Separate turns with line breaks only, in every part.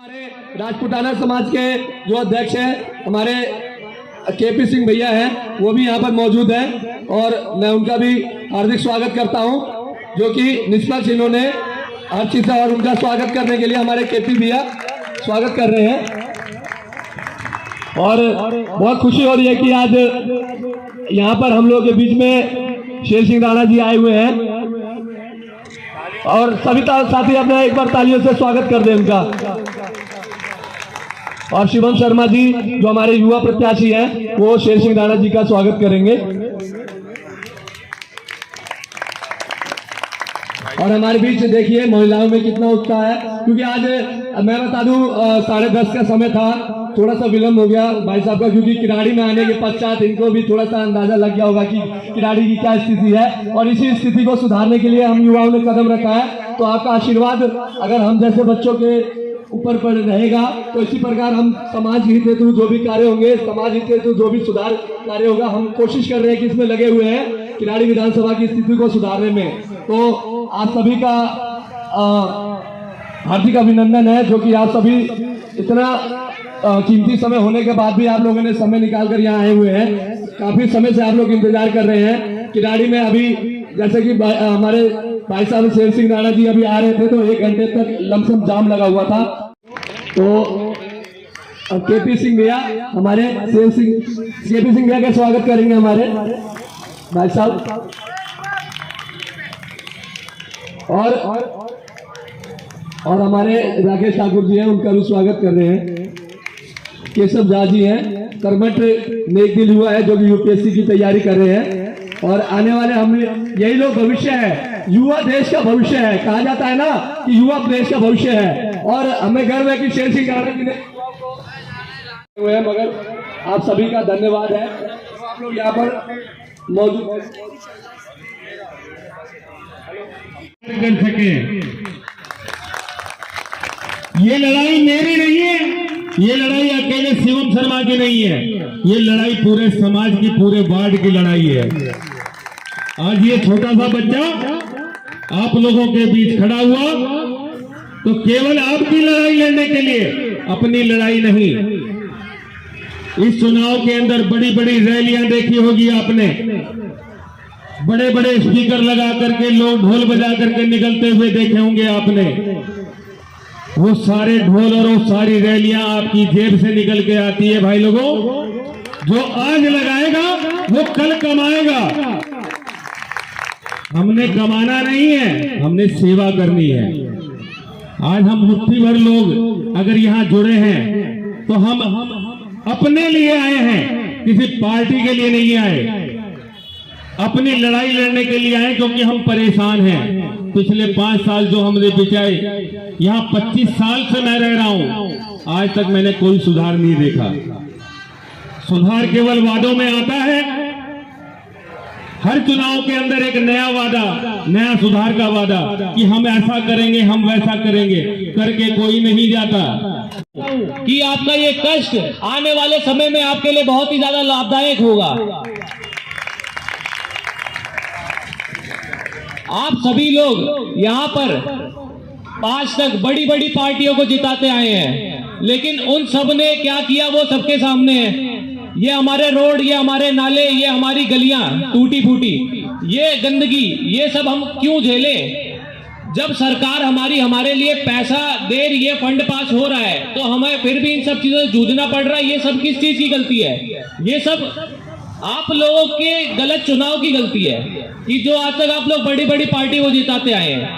हमारे राजपूताना समाज के जो अध्यक्ष हैं हमारे केपी सिंह भैया हैं, वो भी यहाँ पर मौजूद हैं और मैं उनका भी हार्दिक स्वागत करता हूँ, जो कि निष्पक्ष इन्होंने हर चीज से और उनका स्वागत करने के लिए हमारे केपी भैया स्वागत कर रहे हैं। और बहुत खुशी हो रही है कि आज यहाँ पर हम लोग के बीच में शेर सिंह राणा जी आए हुए हैं और सभी साथी अपने एक बार तालियों से स्वागत कर दें उनका। और शिवम शर्मा जी जो हमारे युवा प्रत्याशी हैं वो शेर सिंह राणा जी का स्वागत करेंगे। और हमारे बीच देखिए महिलाओं में कितना उत्साह है, क्योंकि आज मैं बता दूं 10:30 का समय था, थोड़ा सा विलम्ब हो गया भाई साहब का, क्योंकि किराड़ी में आने के पश्चात इनको भी थोड़ा सा अंदाजा लग गया होगा कि किराड़ी की क्या स्थिति है और इसी स्थिति को सुधारने के लिए हम युवाओं ने कदम रखा है। तो आपका आशीर्वाद अगर हम जैसे बच्चों के ऊपर पर रहेगा तो इसी प्रकार हम समाज हित हेतु जो भी कार्य होंगे, समाज हित हेतु जो भी सुधार कार्य होगा, हम कोशिश कर रहे हैं कि इसमें लगे हुए हैं किराड़ी विधानसभा की स्थिति को सुधारने में। तो आप सभी का हार्दिक अभिनंदन है, जो कि आप सभी इतना कीमती समय होने के बाद भी आप लोगों ने समय निकाल कर यहाँ आए हुए हैं। काफी समय से आप लोग इंतजार कर रहे हैं किराड़ी में। अभी जैसे कि हमारे भाई साहब शेर सिंह राणा जी अभी आ रहे थे तो 1 घंटे तक लमसम जाम लगा हुआ था। तो केपी सिंह भैया हमारे केपी सिंह भैया का स्वागत करेंगे हमारे भाई साहब। और हमारे राकेश ठाकुर जी हैं, उनका भी स्वागत कर रहे हैं। केशव झा जी हैं, कर्मठ नेक दिल युवा है, जो कि यूपीएससी की तैयारी कर रहे हैं। और आने वाले हम यही लोग भविष्य है, युवा देश का भविष्य है। कहा जाता है ना कि युवा देश का भविष्य है, और हमें गर्व है कि शेर सिंह राणा जी ने हुए हैं। मगर आप सभी का धन्यवाद है, आप लोग यहाँ पर मौजूद
कर सके। ये लड़ाई मेरी नहीं है, ये लड़ाई अकेले शिवम शर्मा की नहीं है, ये लड़ाई पूरे समाज की, पूरे वार्ड की लड़ाई है। आज ये छोटा सा बच्चा आप लोगों के बीच खड़ा हुआ तो केवल आपकी लड़ाई लड़ने के लिए, अपनी लड़ाई नहीं। इस चुनाव के अंदर बड़ी बड़ी रैलियां देखी होगी आपने, बड़े बड़े स्पीकर लगा करके लोग ढोल बजा करके निकलते हुए देखे होंगे आपने। वो सारे ढोल और वो सारी रैलियां आपकी जेब से निकल के आती है भाई लोगों। जो आज लगाएगा वो कल कमाएगा। हमने कमाना नहीं है, हमने सेवा करनी है। आज हम मुट्ठी भर लोग अगर यहाँ जुड़े हैं तो हम अपने लिए आए हैं, किसी पार्टी के लिए नहीं आए। अपनी लड़ाई लड़ने के लिए आए, क्योंकि हम परेशान हैं। पिछले 5 साल जो हमने बिताए, यहाँ 25 साल से मैं रह रहा हूँ, आज तक मैंने कोई सुधार नहीं देखा। सुधार केवल वादों में आता है। हर चुनाव के अंदर एक नया वादा, नया सुधार का वादा कि हम ऐसा करेंगे, हम वैसा करेंगे, करके कोई नहीं जाता।
कि आपका ये कष्ट आने वाले समय में आपके लिए बहुत ही ज्यादा लाभदायक होगा। आप सभी लोग यहाँ पर आज तक बड़ी बड़ी पार्टियों को जिताते आए हैं, लेकिन उन सब ने क्या किया वो सबके सामने है। ये हमारे रोड, ये हमारे नाले, ये हमारी गलियां टूटी फूटी, ये गंदगी, ये सब हम क्यों झेले? जब सरकार हमारे लिए पैसा दे रही है, फंड पास हो रहा है, तो हमें फिर भी इन सब चीजों से जूझना पड़ रहा है। ये सब किस चीज की गलती है? ये सब आप लोगों के गलत चुनाव की गलती है कि जो आज तक आप लोग बड़ी बड़ी पार्टी को जिताते आए हैं।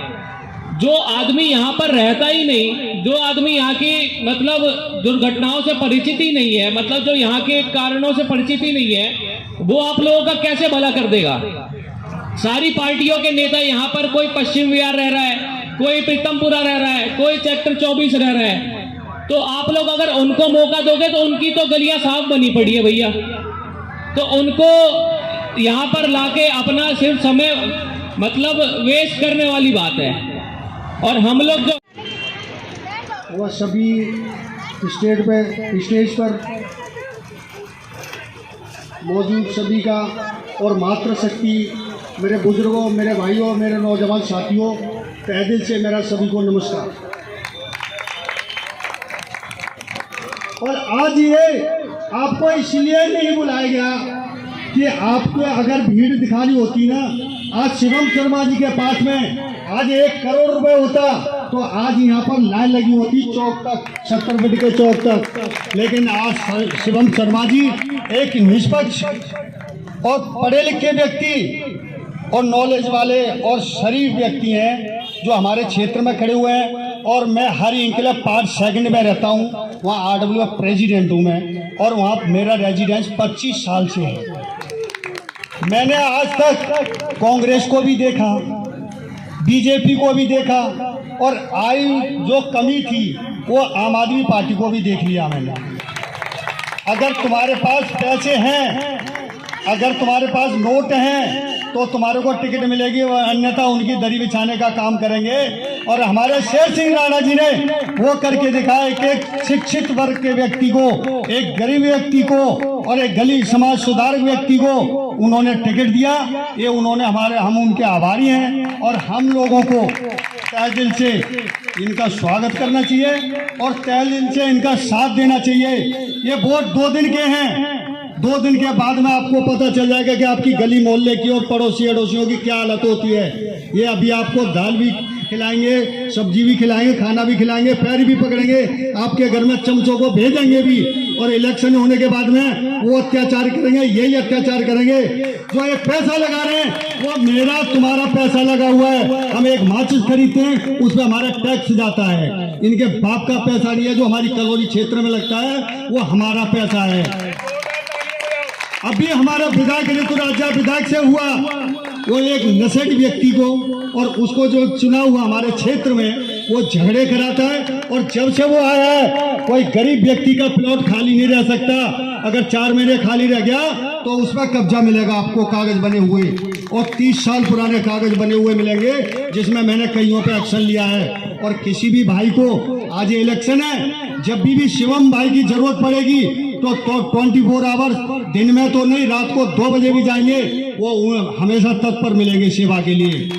जो आदमी यहाँ पर रहता ही नहीं, जो आदमी यहाँ की मतलब दुर्घटनाओं से परिचित ही नहीं है, मतलब जो यहाँ के कारणों से परिचित ही नहीं है, वो आप लोगों का कैसे भला कर देगा? सारी पार्टियों के नेता यहाँ पर, कोई पश्चिम विहार रह रहा है, कोई प्रीतमपुरा रह रहा है, कोई सेक्टर 24 रह रहा है। तो आप लोग अगर उनको मौका दोगे तो उनकी तो गलियां साफ बनी पड़ी है भैया। तो उनको यहाँ पर लाके अपना सिर्फ समय मतलब वेस्ट करने वाली बात है। और हम लोग जो
वह सभी स्टेज पर मौजूद सभी का और मातृशक्ति, मेरे बुजुर्गों, मेरे भाइयों, मेरे नौजवान साथियों, तहे दिल से मेरा सभी को नमस्कार। और आज ये आपको इसलिए नहीं बुलाया गया कि आपको अगर भीड़ दिखानी होती ना, आज शिवम शर्मा जी के पास में आज 1 करोड़ रुपए होता तो आज यहाँ पर लाइन लगी होती चौक तक, 70 फीट के चौक तक। लेकिन आज शिवम शर्मा जी एक निष्पक्ष और पढ़े लिखे व्यक्ति और नॉलेज वाले और शरीफ व्यक्ति हैं जो हमारे क्षेत्र में खड़े हुए हैं। और मैं हर इनकलाब पार्ट सेकंड में रहता हूँ, वहाँ RWF प्रेसिडेंट हूँ मैं, और वहाँ मेरा रेजिडेंस 25 साल से है। मैंने आज तक कांग्रेस को भी देखा, बीजेपी को भी देखा, और आई जो कमी थी वो आम आदमी पार्टी को भी देख लिया मैंने। अगर तुम्हारे पास पैसे हैं, अगर तुम्हारे पास नोट हैं तो तुम्हारे को टिकट मिलेगी, अन्यथा उनकी दरी बिछाने का काम करेंगे। और हमारे शेर सिंह राणा जी ने वो करके दिखाया कि एक शिक्षित वर्ग के व्यक्ति को, एक गरीब व्यक्ति को और एक गली समाज सुधारक व्यक्ति को उन्होंने टिकट दिया। ये उन्होंने हम उनके आभारी हैं और हम लोगों को तहे दिल से इनका स्वागत करना चाहिए और तहे दिल से इनका साथ देना चाहिए। ये वोट 2 दिन के हैं, 2 दिन के बाद में आपको पता चल जाएगा कि आपकी गली मोहल्ले की और पड़ोसी अड़ोसियों की क्या हालत होती है। ये अभी आपको दाल भी खिलाएंगे, सब्जी भी खिलाएंगे, खाना भी खिलाएंगे, पैर भी पकड़ेंगे, आपके घर में चमचों को भेजेंगे भी, और इलेक्शन होने के बाद में वो अत्याचार करेंगे, यही अत्याचार करेंगे। जो एक पैसा लगा रहे हैं वो मेरा तुम्हारा पैसा लगा हुआ है। हम एक माचिस खरीदते हैं उसमें हमारा टैक्स जाता है, इनके बाप का पैसा नहीं है। जो हमारी कलोनी क्षेत्र में लगता है वो हमारा पैसा है। अभी हमारा विधायक ऋतुराजा विधायक से हुआ, वो एक नशेड़ी व्यक्ति को और उसको जो चुना हुआ हमारे क्षेत्र में वो झगड़े कराता है। और जब से वो आया है कोई गरीब व्यक्ति का प्लॉट खाली नहीं रह सकता। अगर 4 महीने खाली रह गया तो उसमें कब्जा मिलेगा आपको, कागज बने हुए, और 30 साल पुराने कागज बने हुए मिलेंगे, जिसमें मैंने कईयों पे एक्शन लिया है। और किसी भी भाई को, आज इलेक्शन है, जब भी शिवम भाई की जरूरत पड़ेगी तो 24 आवर्स, दिन में तो नहीं, रात को 2 बजे भी जाएंगे, वो हमेशा तत्पर मिलेंगे सेवा के लिए।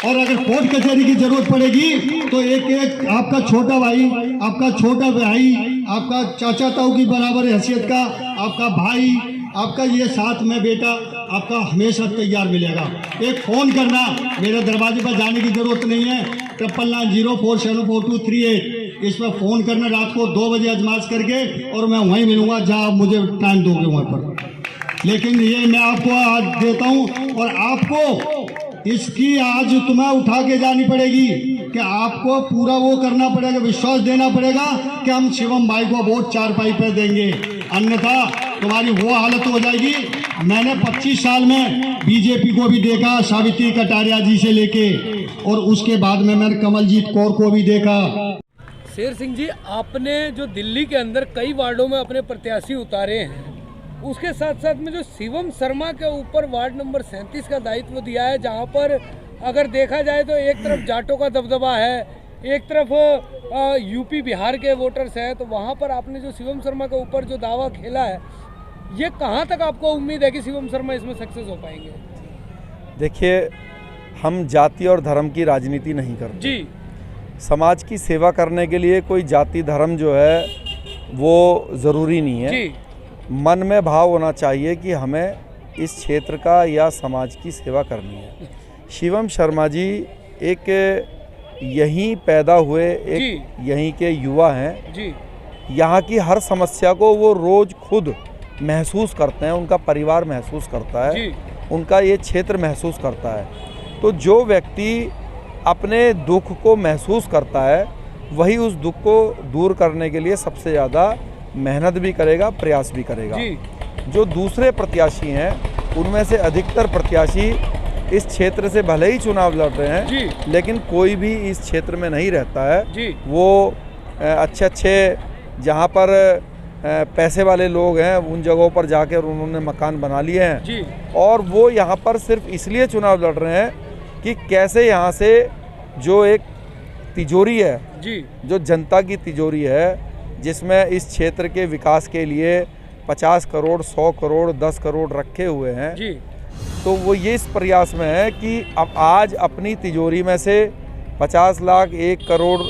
और अगर कोर्ट कचहरी की जरूरत पड़ेगी तो एक आपका छोटा भाई, आपका छोटा भाई, आपका चाचा ताऊ की बराबर हैसियत का आपका भाई, आपका ये साथ में बेटा आपका हमेशा तैयार मिलेगा। एक फ़ोन करना, मेरे दरवाजे पर जाने की जरूरत नहीं है, 9904744238, इस पर फ़ोन करना रात को 2 बजे अजमाइश करके, और मैं वहीं मिलूंगा जहाँ आप मुझे टाइम दोगे वहाँ पर। लेकिन ये मैं आपको आज देता हूँ, और आपको इसकी आज तुम्हें उठा के जानी पड़ेगी कि आपको पूरा वो करना पड़ेगा, विश्वास देना पड़ेगा कि हम शिवम भाई को वोट 4 पाई पे देंगे, अन्यथा तुम्हारी वो हालत हो जाएगी। मैंने 25 साल में बीजेपी को भी देखा, सावित्री कटारिया जी से लेके, और उसके बाद में मैंने कमलजीत कौर को भी देखा।
शेर सिंह जी, आपने जो दिल्ली के अंदर कई वार्डों में अपने प्रत्याशी उतारे हैं, उसके साथ साथ में जो शिवम शर्मा के ऊपर वार्ड नंबर 37 का दायित्व दिया है, जहां पर अगर देखा जाए तो एक तरफ जाटों का दबदबा है, एक तरफ यूपी बिहार के वोटर्स हैं, तो वहां पर आपने जो शिवम शर्मा के ऊपर जो दावा खेला है, ये कहां तक आपको उम्मीद है कि शिवम शर्मा इसमें सक्सेस हो पाएंगे?
देखिए, हम जाति और धर्म की राजनीति नहीं करते
जी।
समाज की सेवा करने के लिए कोई जाति धर्म जो है वो ज़रूरी नहीं है
जी।
मन में भाव होना चाहिए कि हमें इस क्षेत्र का या समाज की सेवा करनी है। शिवम शर्मा जी एक यहीं पैदा हुए, एक यहीं के युवा हैं
जी।
यहाँ की हर समस्या को वो रोज़ खुद महसूस करते हैं, उनका परिवार महसूस करता है
जी।
उनका ये क्षेत्र महसूस करता है। तो जो व्यक्ति अपने दुख को महसूस करता है वही उस दुख को दूर करने के लिए सबसे ज़्यादा मेहनत भी करेगा, प्रयास भी करेगा
जी।
जो दूसरे प्रत्याशी हैं उनमें से अधिकतर प्रत्याशी इस क्षेत्र से भले ही चुनाव लड़ रहे हैं
जी।
लेकिन कोई भी इस क्षेत्र में नहीं रहता है
जी।
वो अच्छे जहाँ पर पैसे वाले लोग हैं उन जगहों पर जाकर उन्होंने मकान बना लिए हैं
जी।
और वो यहाँ पर सिर्फ इसलिए चुनाव लड़ रहे हैं कि कैसे यहाँ से जो एक तिजोरी है
जी।
जो जनता की तिजोरी है जिसमें इस क्षेत्र के विकास के लिए 50 करोड़ 100 करोड़ 10 करोड़ रखे हुए हैं
जी।
तो वो ये इस प्रयास में है कि अब आज अपनी तिजोरी में से 50 लाख 1 करोड़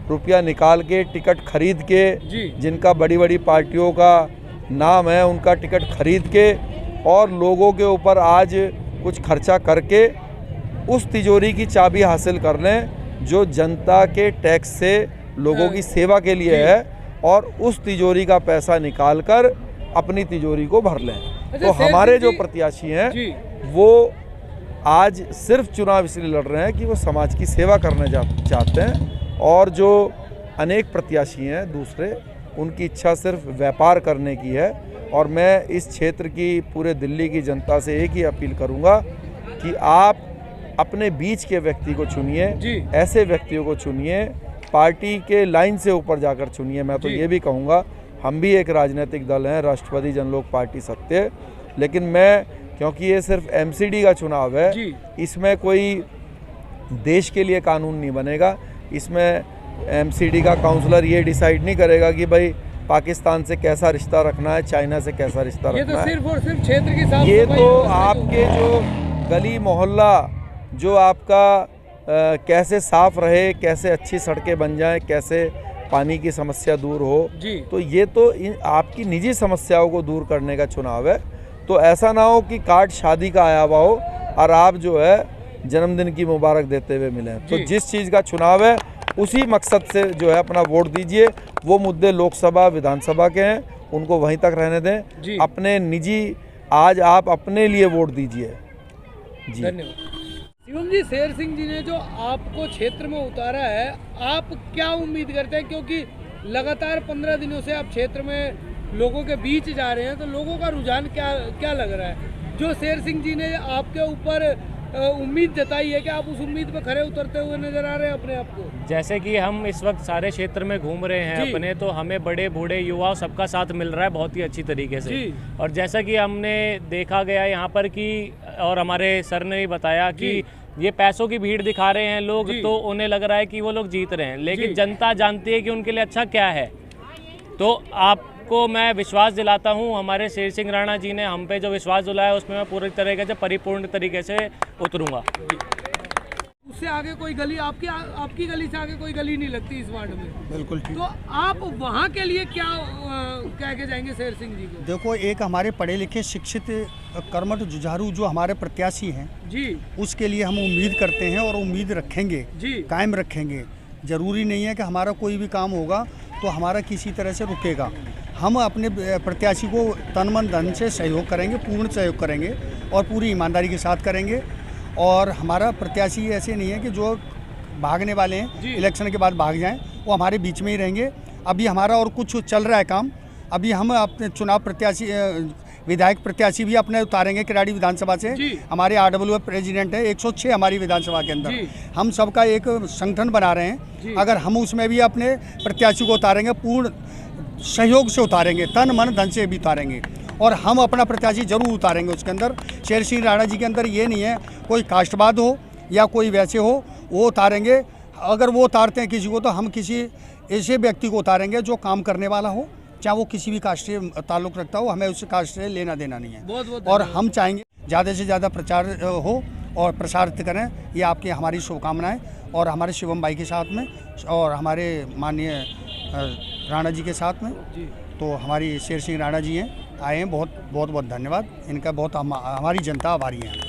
रुपया निकाल के टिकट खरीद के,
जी।
जिनका बड़ी बड़ी पार्टियों का नाम है उनका टिकट खरीद के और लोगों के ऊपर आज कुछ खर्चा करके उस तिजोरी की चाबी हासिल कर लें जो जनता के टैक्स से लोगों की सेवा के लिए है, और उस तिजोरी का पैसा निकालकर अपनी तिजोरी को भर लें। तो हमारे जो प्रत्याशी हैं वो आज सिर्फ चुनाव इसलिए लड़ रहे हैं कि वो समाज की सेवा करने चाहते हैं, और जो अनेक प्रत्याशी हैं दूसरे, उनकी इच्छा सिर्फ व्यापार करने की है। और मैं इस क्षेत्र की, पूरे दिल्ली की जनता से एक ही अपील करूंगा कि आप अपने बीच के व्यक्ति को चुनिए, ऐसे व्यक्तियों को चुनिए, पार्टी के लाइन से ऊपर जाकर चुनिए। मैं तो ये भी कहूँगा, हम भी एक राजनीतिक दल हैं, राष्ट्रवादी जनलोक पार्टी सत्य, लेकिन मैं, क्योंकि ये सिर्फ एमसीडी का चुनाव है, इसमें कोई देश के लिए कानून नहीं बनेगा। इसमें एमसीडी का काउंसलर ये डिसाइड नहीं करेगा कि भाई पाकिस्तान से कैसा रिश्ता रखना है, चाइना से कैसा रिश्ता रखना है।
ये तो सिर्फ और सिर्फ क्षेत्र की साफ
ये
सफाई
तो आपके जो गली मोहल्ला, जो आपका कैसे साफ रहे, कैसे अच्छी सड़कें बन जाएं, कैसे पानी की समस्या दूर हो, तो ये तो आपकी निजी समस्याओं को दूर करने का चुनाव है। तो ऐसा ना हो कि कार्ड शादी का आया हुआ हो और आप जो है जन्मदिन की मुबारक देते हुए मिलें। तो जिस चीज़ का चुनाव है उसी मकसद से जो है अपना वोट दीजिए। वो मुद्दे लोकसभा विधानसभा के हैं, उनको वहीं तक रहने दें। अपने निजी, आज आप अपने लिए वोट दीजिए। जी
धन्यवाद। शिवम जी, शेर सिंह जी ने जो आपको क्षेत्र में उतारा है, आप क्या उम्मीद करते हैं? क्योंकि लगातार 15 दिनों से आप क्षेत्र में लोगों के बीच जा रहे हैं, तो लोगों का रुझान क्या लग रहा है? जो शेर सिंह जी ने आपके ऊपर उम्मीद जताई है कि आप उस उम्मीद पे खरे उतरते हुए नजर आ रहे हैं अपने आप को?
जैसे कि हम इस वक्त सारे क्षेत्र में घूम रहे हैं अपने, तो हमें बड़े बूढ़े युवा सबका साथ मिल रहा है बहुत ही अच्छी तरीके से। और जैसा कि हमने देखा गया यहाँ पर कि, और हमारे सर ने भी बताया कि ये पैसों की भीड़ दिखा रहे हैं लोग, तो उन्हें लग रहा है कि वो लोग जीत रहे हैं, लेकिन जनता जानती है कि उनके लिए अच्छा क्या है। तो आपको मैं विश्वास दिलाता हूं, हमारे शेर सिंह राणा जी ने हम पे जो विश्वास दिलाया उसमें मैं पूरी तरीके से, परिपूर्ण तरीके से उतरूंगा।
उससे आगे कोई गली, आपकी गली से आगे कोई गली नहीं लगती इस वार्ड में?
बिल्कुल ठीक।
तो आप वहाँ के लिए क्या कह के जाएंगे शेर सिंह जी को?
देखो, एक हमारे पढ़े लिखे शिक्षित कर्मठ जुझारू जो हमारे प्रत्याशी हैं उसके लिए हम उम्मीद करते हैं और उम्मीद रखेंगे, कायम रखेंगे। ज़रूरी नहीं है कि हमारा कोई भी काम होगा तो हमारा किसी तरह से रुकेगा। हम अपने प्रत्याशी को तन मन धन से सहयोग करेंगे, पूर्ण सहयोग करेंगे और पूरी ईमानदारी के साथ करेंगे। और हमारा प्रत्याशी ऐसे नहीं है कि जो भागने वाले हैं इलेक्शन के बाद भाग जाएं, वो हमारे बीच में ही रहेंगे। अभी हमारा और कुछ चल रहा है काम। अभी हम अपने चुनाव प्रत्याशी, विधायक प्रत्याशी भी अपने उतारेंगे किराड़ी विधानसभा से। हमारे RWF प्रेसिडेंट है 106 हमारी विधानसभा के अंदर। हम सबका एक संगठन बना रहे हैं। अगर हम उसमें भी अपने प्रत्याशी को उतारेंगे, पूर्ण सहयोग से उतारेंगे, तन मन धन से भी उतारेंगे, और हम अपना प्रत्याशी जरूर उतारेंगे उसके अंदर। शेर सिंह राणा जी के अंदर ये नहीं है कोई कास्टवाद हो या कोई वैसे हो, वो उतारेंगे। अगर वो उतारते हैं किसी को, तो हम किसी ऐसे व्यक्ति को उतारेंगे जो काम करने वाला हो, चाहे वो किसी भी कास्ट से ताल्लुक़ रखता हो। हमें उससे कास्ट से लेना देना नहीं है। और हम चाहेंगे ज़्यादा से ज़्यादा प्रचार हो और प्रसारित करें। ये आपकी हमारी शुभकामनाएं, और हमारे शिवम भाई के साथ में और हमारे माननीय राणा जी के साथ में। तो हमारी शेर सिंह राणा जी हैं, आए हैं, बहुत बहुत धन्यवाद इनका। बहुत हमारी जनता आभारी है।